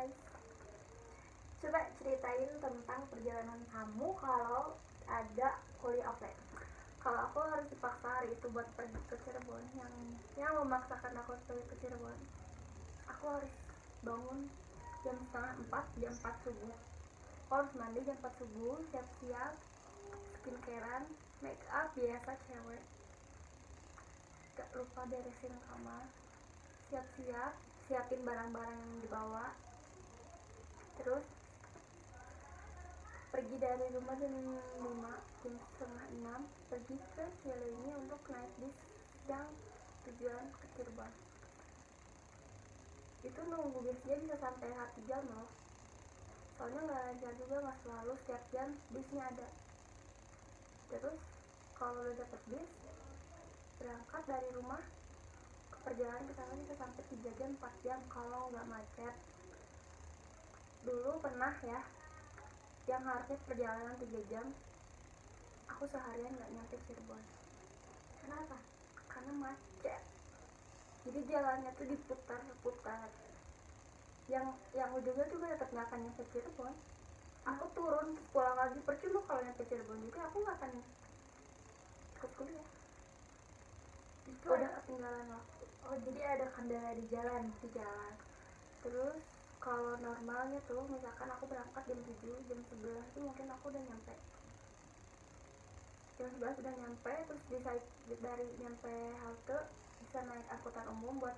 guys. Coba ceritain tentang perjalanan kamu kalau ada kuliah offline. Kalau aku harus dipaksa hari itu buat pergi ke Cirebon, yang memaksakan aku pergi ke Cirebon, aku harus bangun jam setengah 4, jam 4 subuh. Aku harus mandi jam 4 subuh, siap-siap, skincarean, make up biasa cewek. Gak lupa beresin kamar, siap-siap, siapin barang-barang yang dibawa. Terus pergi dari rumah jam 5, jam setengah 6, pergi ke Cileunyi untuk naik bis yang tujuan ke Cirebon. Itu nunggu bisnya bisa sampai 1 jam loh, soalnya nggak lancar juga, nggak selalu setiap jam bisnya ada. Terus kalau udah dapet bis, berangkat dari rumah ke perjalanan ke sana bisa sampai 3 jam 4 jam kalau nggak macet. Dulu pernah ya yang harusnya perjalanan 3 jam, aku seharian nggak nyampe Cirebon. Kenapa? Karena macet. Jadi jalannya tuh diputar-putar. Yang ujungnya juga tetap nggak akan nyampe Cirebon. Aku turun terus pulang lagi, percuma kalau nyampe Cirebon juga aku nggak akan ikut kuliah. Itu udah ketinggalan waktu. Oh, jadi ada kendala di jalan. Terus kalau normalnya tuh misalkan aku berangkat jam 7, jam 11 tuh mungkin aku udah nyampe. Jam 11 udah nyampe, terus bisa dari nyampe halte bisa naik angkutan umum buat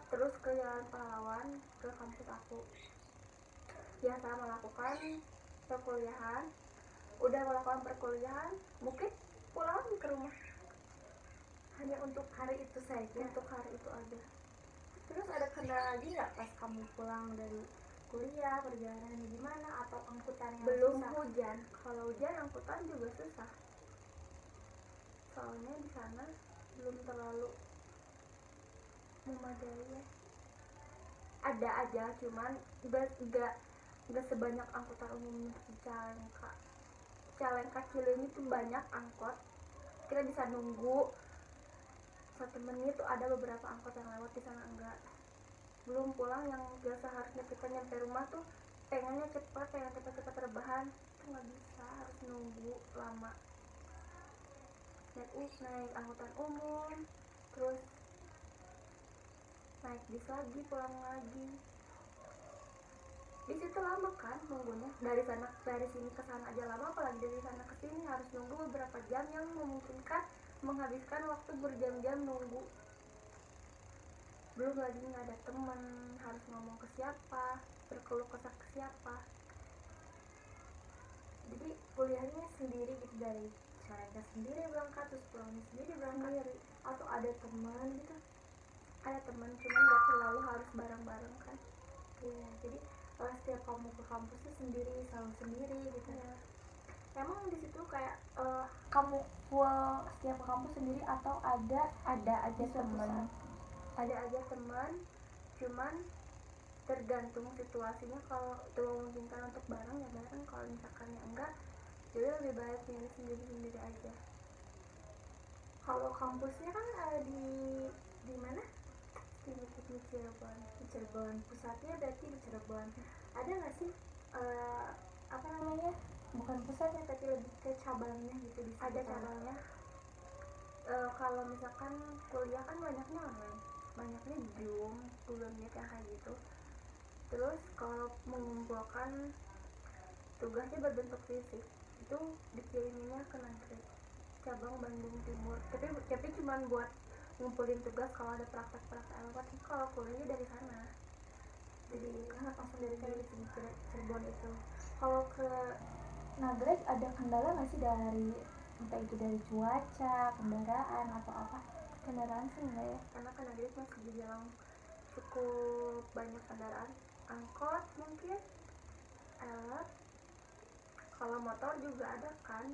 terus ke Jalan Pahlawan ke kampus aku. Biasa melakukan perkuliahan, udah melakukan perkuliahan, mungkin pulang lagi ke rumah. Hanya untuk hari itu saja. Untuk hari itu aja. Terus ada kendala lagi nggak pas kamu pulang dari kuliah, perjalanan gimana, atau angkutan yang belum susah? Hujan. Kalau hujan angkutan juga susah. Soalnya di sana belum terlalu memadai ya. Ada aja, cuman nggak sebanyak angkutan umum di Cicalengka Cileunyi itu banyak angkot. Kita bisa nunggu 1 menit tuh ada beberapa angkot yang lewat, di sana enggak. Belum pulang yang biasa harusnya kita nyampe rumah tuh pengennya cepat, pengen cepat rebahan, itu nggak bisa, harus nunggu lama. Naik angkutan umum, terus naik bis lagi, pulang lagi. Di situ lama kan nunggunya, dari sini ke sana aja lama, apalagi dari sana ke sini harus nunggu beberapa jam yang memungkinkan menghabiskan waktu berjam-jam nunggu. Belum lagi nggak ada teman, harus ngomong ke siapa, berkeluh kesah ke siapa. Jadi kuliahnya sendiri gitu, dari Cicalengka sendiri berangkat, terus pulangnya sendiri berangkat sendiri, atau ada teman gitu? Ada teman, cuman nggak selalu harus bareng-bareng kan. Iya, jadi setiap kamu ke kampusnya sendiri, selalu sendiri gitu ya. Emang di situ kayak kamu setiap ke kampus sendiri atau ada aja teman? Ada aja teman, cuman tergantung situasinya. Kalau itu memungkinkan untuk bareng ya bareng, kalau misalkan ya enggak, jadi lebih baik milih sendiri aja. Kalau kampusnya kan di mana? Di Cirebon. Pusatnya berarti di Cirebon. Ada nggak sih apa namanya, bukan pusatnya tapi lebih ke cabangnya gitu? Ada cabangnya. Kalau misalkan kuliah kan banyaknya online, banyaknya Zoom, Google Meet yang kayak gitu. Terus kalau mengumpulkan tugasnya berbentuk fisik, itu dikiriminnya ke Nagrek cabang Bandung Timur. Tapi cuma buat ngumpulin tugas kalau ada praktek-praktek apa. Tapi kalau kuliah dari sana, jadi langsung dari Cirebon itu. Kalau ke Nagrek ada kendala nggak sih, dari entah itu dari cuaca, kendaraan atau apa? Kendaraan sih enggak ya, karena ke Nagrek masih dibilang cukup banyak kendaraan, angkot mungkin, kalau motor juga ada kan,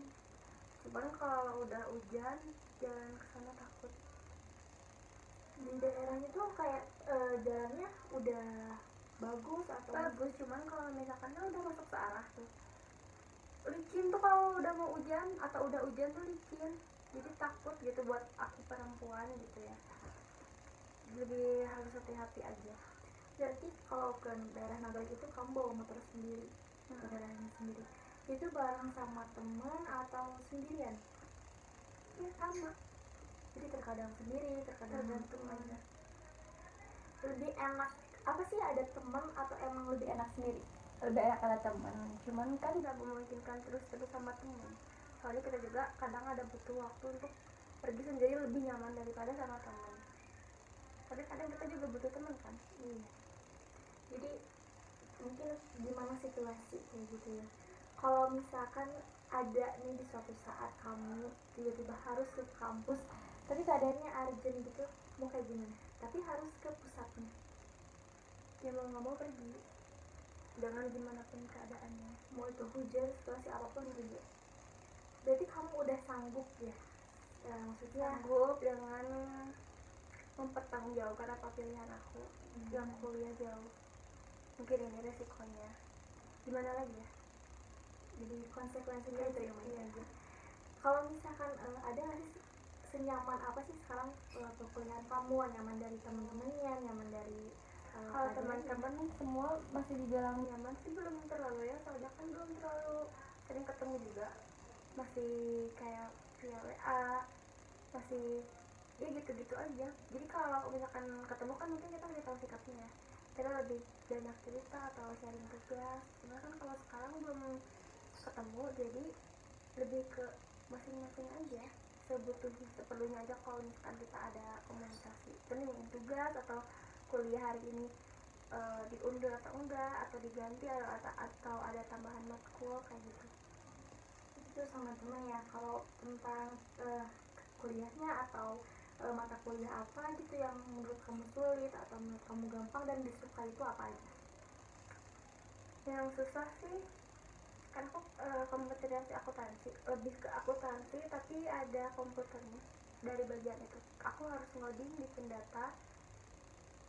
cuman kalau udah hujan jalan ke sana takut. Di daerahnya tuh kayak jalannya udah bagus atau bagus, cuman kalau misalkan udah masuk ke arah tuh licin tuh, kalau udah mau hujan atau udah hujan tuh licin, jadi takut gitu buat aku perempuan gitu ya, lebih harus hati-hati aja. Berarti kalau ke daerah Nagreg itu kamu bawa motor sendiri ke daerahnya sendiri, itu bareng sama teman atau sendirian? Ya sama, Jadi terkadang sendiri, terkadang tergantung teman. aja. Lebih enak apa sih, ada teman atau emang lebih enak sendiri? Lebih enak ada teman, cuman kan nggak memungkinkan terus sama teman, soalnya kita juga kadang ada butuh waktu untuk pergi sendiri lebih nyaman daripada sama teman, tapi kadang kita juga butuh teman kan. Iya. Jadi mungkin gimana situasi kayak gitu ya, kalau misalkan ada nih di suatu saat kamu tiba-tiba harus ke kampus tapi keadaannya urgent gitu, mau kayak gimana tapi harus ke pusatnya? Ya mau nggak mau pergi, dengan gimana pun keadaannya, Mau itu hujan, situasi apapun juga. Berarti kamu udah sanggup ya, maksudnya sanggup dengan mempertanggungjawabkan apa pilihan aku yang kuliah jauh. Mungkin ini resikonya, gimana lagi ya, jadi konsekuensinya diterima aja. Kalau misalkan ada nggak sih senyaman apa sih sekarang perkuliahan kamu? Nyaman dari teman-temannya, nyaman dari kalau teman-teman semua masih dibilang nyaman sih, belum terlalu ya, soalnya kan belum terlalu sering ketemu juga, masih kayak via WA, masih ya gitu-gitu aja. Jadi kalau misalkan ketemu kan mungkin kita lebih tahu sikapnya ya, kita lebih banyak cerita atau sharing tugas. Cuma kan kalau sekarang belum ketemu, jadi lebih ke masing-masing aja, sebutuh seperlunya aja. Kalau misalkan kita ada komunikasi pentingin tugas atau kuliah hari ini diundur atau enggak, atau diganti atau ada tambahan matkul kayak gitu. itu sama teman ya. Kalau tentang kuliahnya atau mata kuliah apa gitu yang menurut kamu sulit atau menurut kamu gampang dan disukai itu apa aja? Yang susah sih kan aku kompetensi akuntansi, lebih ke akuntansi tapi ada komputernya. Dari bagian itu aku harus ngoding, bikin data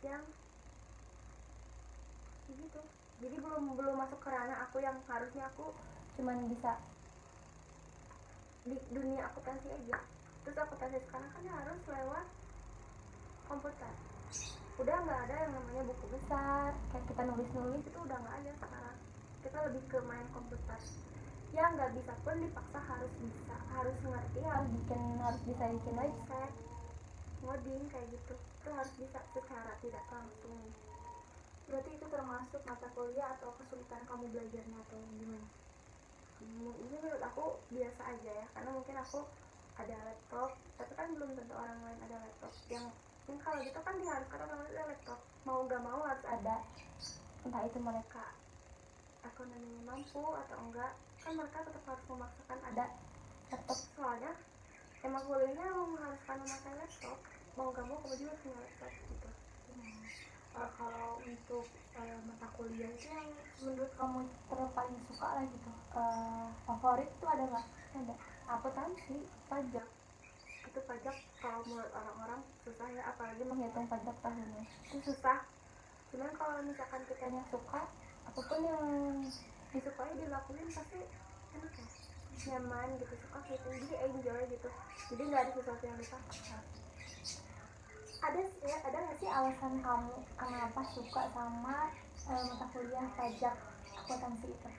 yang gitu. Jadi belum masuk ke ranah aku yang harusnya aku cuman bisa di dunia akuntansi aja. Terus akuntansi sekarang kan harus lewat komputer, udah nggak ada yang namanya buku besar kayak kita nulis itu, udah nggak ada sekarang. Kita lebih ke main komputer, ya nggak bisa pun dipaksa harus bisa, harus ngerti, harus bisa bikin website, ngoding kayak gitu. Itu harus bisa secara tidak langsung. Berarti itu termasuk mata kuliah atau kesulitan kamu belajarnya atau gimana? Ini menurut aku biasa aja ya, karena mungkin aku ada laptop, tapi kan belum tentu orang lain ada laptop. Yang kalau gitu kan diharuskan orang lain ada laptop, mau nggak mau harus ada, entah itu mereka ekonominya mampu atau enggak, kan mereka tetap harus memaksakan ada laptop. Soalnya emang kuliahnya mengharuskan memakai laptop, mau nggak mau kamu juga punya laptop gitu. Kalau untuk mata kuliah itu yang menurut kamu paling suka lah gitu, favorit tuh ada nggak? Ada akuntansi, pajak. Itu pajak kalau menurut orang-orang susah ya, apalagi menghitung pajak tahunnya itu susah. Cuman kalau misalkan kita yang suka, apapun yang disukai dilakuin pasti enak ya, nyaman gitu, suka gitu, jadi enjoy gitu, jadi nggak ada sesuatu yang dipaksa. Ada nggak sih alasan kamu kenapa suka sama mata kuliah pajak akuntansi itu?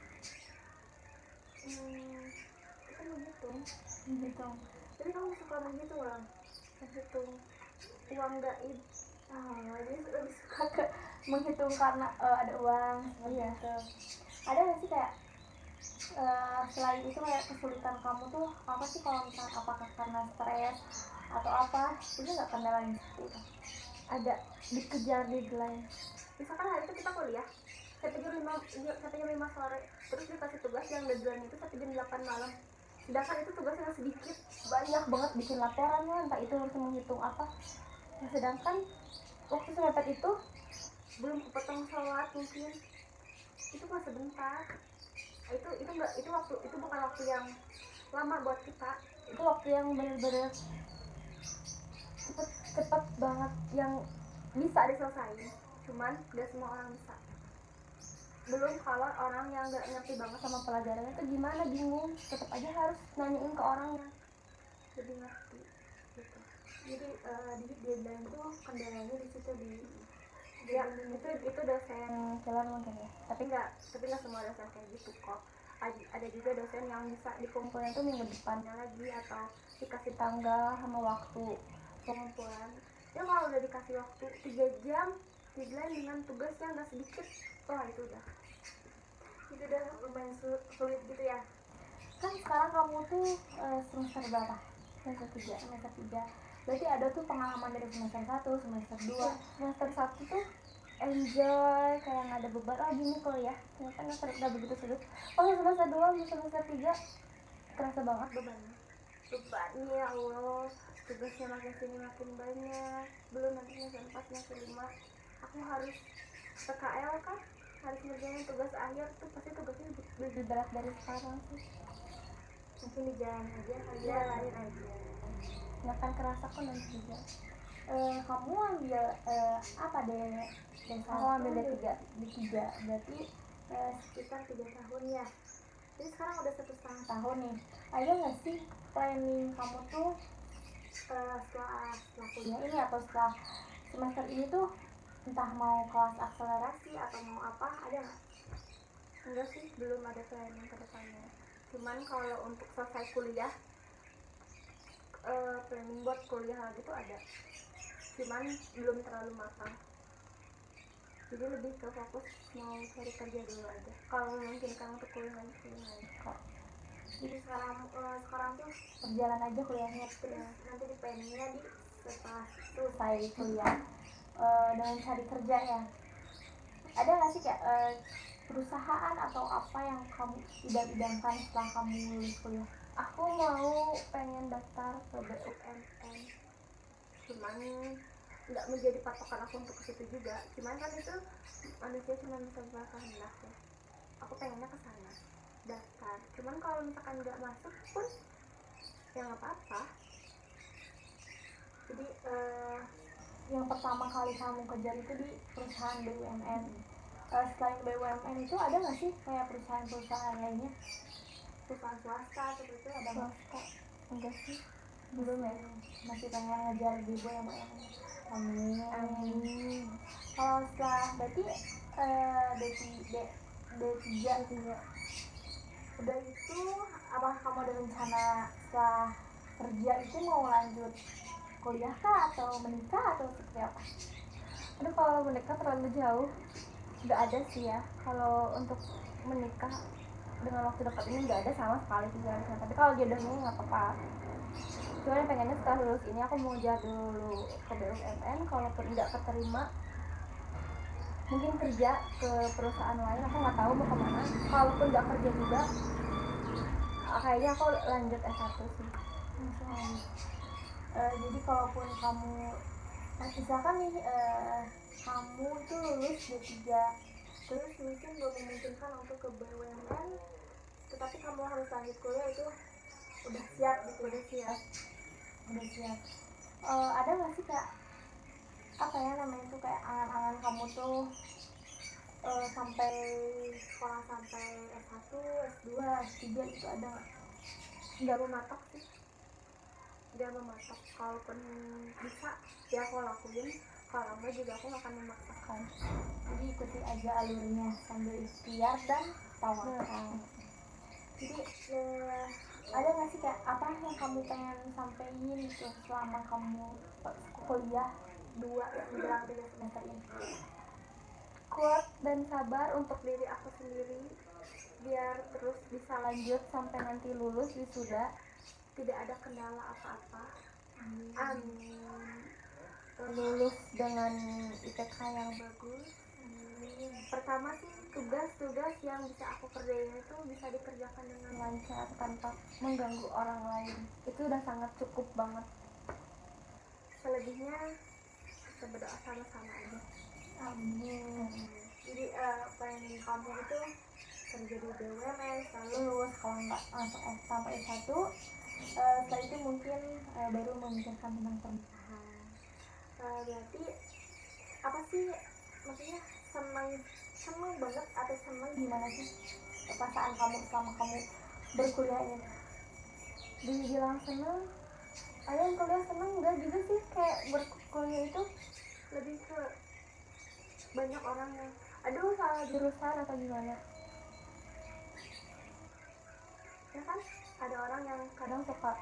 Itu menghitung. Jadi kamu suka menghitung orang? Menghitung uang gaib. Jadi lebih suka ke menghitung karena ada uang. Iya. Gitu. Ada nggak sih kayak selain itu kayak kesulitan kamu tuh apa sih, kalau misalnya apakah karena stres atau apa? Itu nggak kendala yang seperti itu? Ada, dikejar deadline. Misalkan hari itu kita kuliah sampai jam 5 sore, terus dikasih tugas yang deadline itu sampai jam 8 malam, sedangkan itu tugas yang sedikit, banyak banget bikin laporannya, entah itu harus menghitung apa. Nah, sedangkan waktu semepet itu belum kepotong sholat mungkin, itu mah sebentar. Itu bukan waktu yang lama buat kita, itu waktu yang benar-benar cepet banget yang bisa diselesain. Cuman gak semua orang bisa, belum kalau orang yang gak ngerti banget sama pelajarannya itu gimana, bingung, tetap aja harus nanyain ke orang yang lebih ngerti gitu. Jadi di deadline tuh kendalanya di situ, di ya itu dosen killer mungkin ya, tapi nggak semua dosen kayak gitu kok. Ada juga dosen yang bisa dikumpulin tuh minggu depannya lagi, atau dikasih tanggal sama waktu pengumpulan. Ya kalau udah dikasih waktu 3 jam deadline dengan tugas yang nggak sedikit, wah itu udah lumayan sulit gitu ya. Kan sekarang kamu tuh semester berapa? Semester 3. Berarti ada tuh pengalaman dari semester 1, semester 2. Semester 1 tuh enjoy, kayak nggak ada beban, oh gini kok ya, ternyata nggak begitu sulit. Oh semester 2, semester 3 kerasa banget bebannya, ya Allah, tugasnya makin sini makin banyak, belum nanti semester 4, semester 5 aku harus PKL kan, harus ngerjain tugas akhir tuh, pasti tugasnya lebih berat dari sekarang sih. Mungkin di jalan aja, jalanin aja, nggak akan kerasa kok nanti juga. Kamu ambil apa deh? Aku ambil D3. Berarti sekitar 3 tahun ya. Jadi sekarang udah 1,5 tahun nih. Ada nggak sih planning kamu tuh setelah kuliah ini atau setelah semester ini tuh, entah mau kelas akselerasi atau mau apa, ada nggak? enggak sih, belum ada planning ke depannya. Cuman kalau untuk selesai kuliah, planning buat kuliah lagi tuh ada, cuman belum terlalu matang. Jadi lebih ke fokus mau cari kerja dulu aja, kalau memungkinkan untuk kuliah lagi. Jadi sekarang tuh berjalan aja kuliahnya, terus nanti di planningnya di setelah selesai kuliah dengan cari kerja ya. Ada nggak sih kayak perusahaan atau apa yang kamu idam-idamkan setelah kamu lulus kuliah? Aku pengen daftar ke BUMN, cuman nggak menjadi patokan aku untuk ke situ juga. Cuman kan itu manusia cuma bisa berkehendak ya. Aku pengennya ke sana daftar. Cuman kalau misalkan nggak masuk pun ya nggak apa-apa. Jadi yang pertama kali kamu kejar itu di perusahaan BUMN. Selain BUMN itu ada nggak sih kayak perusahaan-perusahaan lainnya? Perusahaan swasta seperti itu ada nggak? Enggak sih, belum ya. Masih pengen ngejar di BUMN. Amin. Kalau setelah berarti D3 udah itu, apa kamu ada rencana setelah kerja itu mau lanjut kuliah kah atau menikah atau seperti apa? Aduh, kalau menikah terlalu jauh, nggak ada sih ya. Kalau untuk menikah dengan waktu dekat ini nggak ada sama sekali pikiran. Tapi kalau jodohnya nggak apa-apa. Cuman pengennya setelah lulus ini aku mau ngejar dulu ke BUMN. Kalaupun nggak keterima, mungkin kerja ke perusahaan lain. Aku nggak tahu mau kemana. Kalaupun nggak kerja juga, kayaknya aku lanjut S1 sih. Jadi kalaupun kamu misalkan nih kamu itu lulus D3 terus mungkin belum memungkinkan untuk ke BUMN, tetapi kamu harus lanjut kuliah, itu udah siap gitu. udah siap. Ada nggak sih kayak apa ya namanya itu, kayak angan-angan kamu tuh sampai sekolah sampai S1, S2, S3 itu ada nggak? nggak mematok sih, nggak mematok. Kalaupun bisa ya aku lakuin, kalau enggak juga aku nggak akan memaksakan. Jadi ikuti aja alurnya sambil ikhtiar dan tawakal. Jadi ada nggak sih kayak apa yang kamu pengen sampein gitu selama kamu kuliah 2 menjelang 3 semester ini? Kuat dan sabar untuk diri aku sendiri, biar terus bisa lanjut sampai nanti lulus wisuda, tidak ada kendala apa-apa. Amin. Lulus dengan IPK yang bagus. Pertama sih tugas-tugas yang bisa aku kerjain itu bisa dikerjakan dengan lancar tanpa mengganggu orang lain. Itu udah sangat cukup banget. Selebihnya kita berdoa sama-sama aja. Amin. Jadi planning kamu itu kerja di BUMN, selalu lulus, kalau nggak langsung sampai S1. Setelah itu mungkin baru memikirkan tentang pernikahan. Berarti apa sih maksudnya, seneng banget atau seneng Gimana sih perasaan kamu selama kamu berkuliah ini? Dibilang seneng, ada yang kuliah seneng, enggak juga sih. Kayak berkuliah itu lebih ke banyak orang yang aduh salah jurusan atau gimana ya kan, ada orang yang kadang suka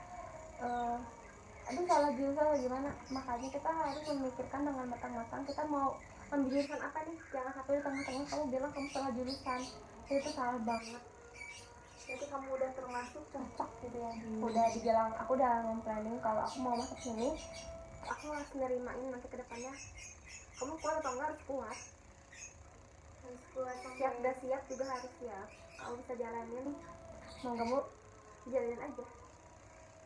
aduh salah jurusan atau gimana. Makanya kita harus memikirkan dengan matang-matang kita mau ambil jurusan apa nih. Jangan sampai di tengah-tengah kamu bilang kamu salah jurusan, itu salah banget. jadi kamu udah termasuk Cocok gitu ya, udah dibilang aku udah planning kalau aku mau masuk sini aku harus nerimain nanti ke depannya. Kamu kuat atau enggak harus kuat, siap gak siap juga harus siap. Kalau bisa jalanin mau kamu jalanin aja,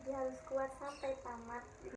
dia harus kuat sampai tamat.